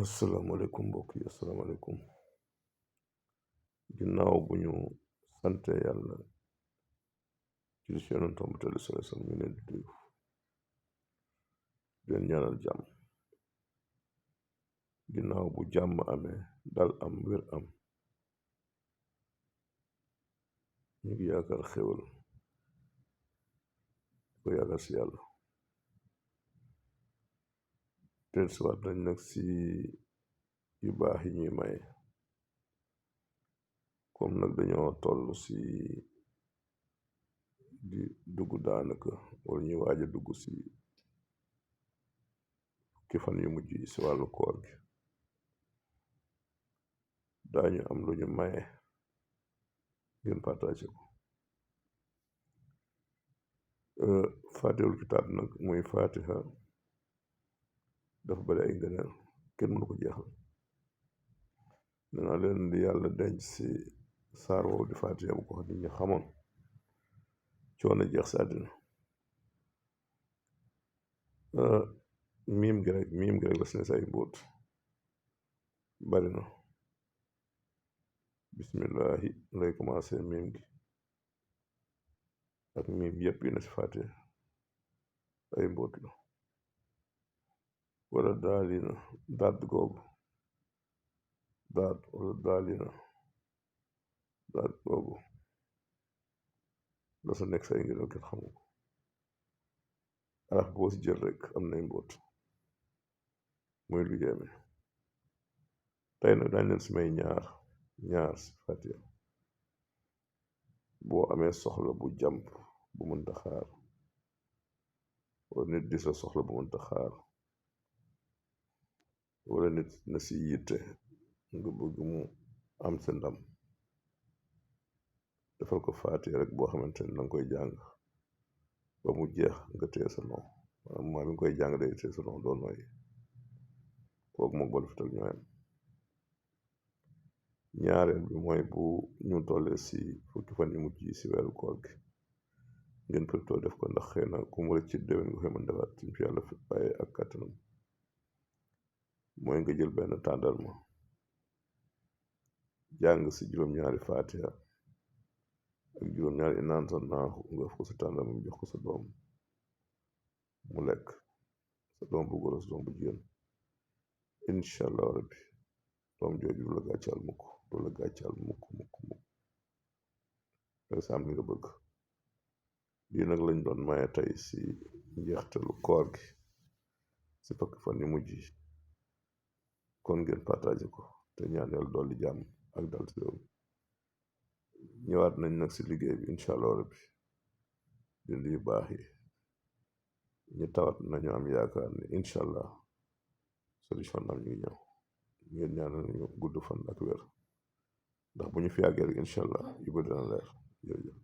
asalaamaaleykum mbokk yi asalaamaaleykum ginnaaw bu ñu sante yàlla ci si yonentam bu tedd sallallahu alayhi wa sallam ñu leen di leen ñaanal jàmm. ginnaaw bu jàmm amee dal am wér am ñu ngi yaakaar xéwal ko yaakaar si yàlla teen siwaat nañ nag si yu baax yi ñuy maye comme nag dañoo toll si di dugg daanaka wala ñuy waaj a dugg si fukki fan yu mujj yi si wàllu koor gi daañu am lu ñu maye ngeen partagé ko. faatihul kitaab nag muy fatiha dafa bari ay ngëneel kenn mënu ko jeexal. nee naa leen di yàlla denc si saar woowu di fatiha bu ko nit ñi xamoon coono jeex si àddina. miim gi rek la si ne say mbóot bari na. bismillahi lay commencé miim gi ak miim yëpp yi na si fatiha ay mbóot la. wala daalina daat googu daat wala daalina daat googu la sa nekk say ngir kenn xamu ko. araf boo si jël rek am nay mbóot muy lu yéeme. tey nag daañ leen si may ñaar si fatiha boo amee soxla bu jàmp bu mënta xaar wala nit di sa soxla bu mënta xaar wala nit na si yitte nga bëgg mu am sa ndam defal ko fatiha rek boo xamante ne danga koy jàng ba mu jeex nga téye sa noom maanaam maa mi ngi koy jàng day téye sa noom doo nooy kooku moom bol fital ñooyam. ñaareel bi mooy bu ñu tollee si fukki fan yu mujj yi si weeru koor gi ngeen profitoo def ko ndax xëy na ku mu rëcc ci déwén nga koy mën defaat suñ fi yàlla fi bàyyi ak kàttanam. mooy nga jël benn tàndarma jàng si juróom-ñaari fatiha ak juróom-ñaari inaan sa naaxu nga def ko si tàndarma bi jox ko sa doom mu lekk, sa doom bu góor sa doom bu jigéen. incha allah rabbi doom jooju du la gàccaal mukk danga sa am li nga bëgg. lii nag lañ doon maye tey si njeextalu koor gi si fukki fan yu mujj yi kon ngeen partagé ko te ñaan yàlla dolli jàmm ak dal si réew mi. ñëwaat nañ nag si liggéey bi incha allah rabbi dindi yu baax yi ñu tawat nañu am yaakaar ni incha allah solution am ñu ngi ñëw. ngeen ñaanal ñu gudd fan ak wér ndax bu ñu fi yàggee rek incha allah yu bëri dina leer. jërëjëf.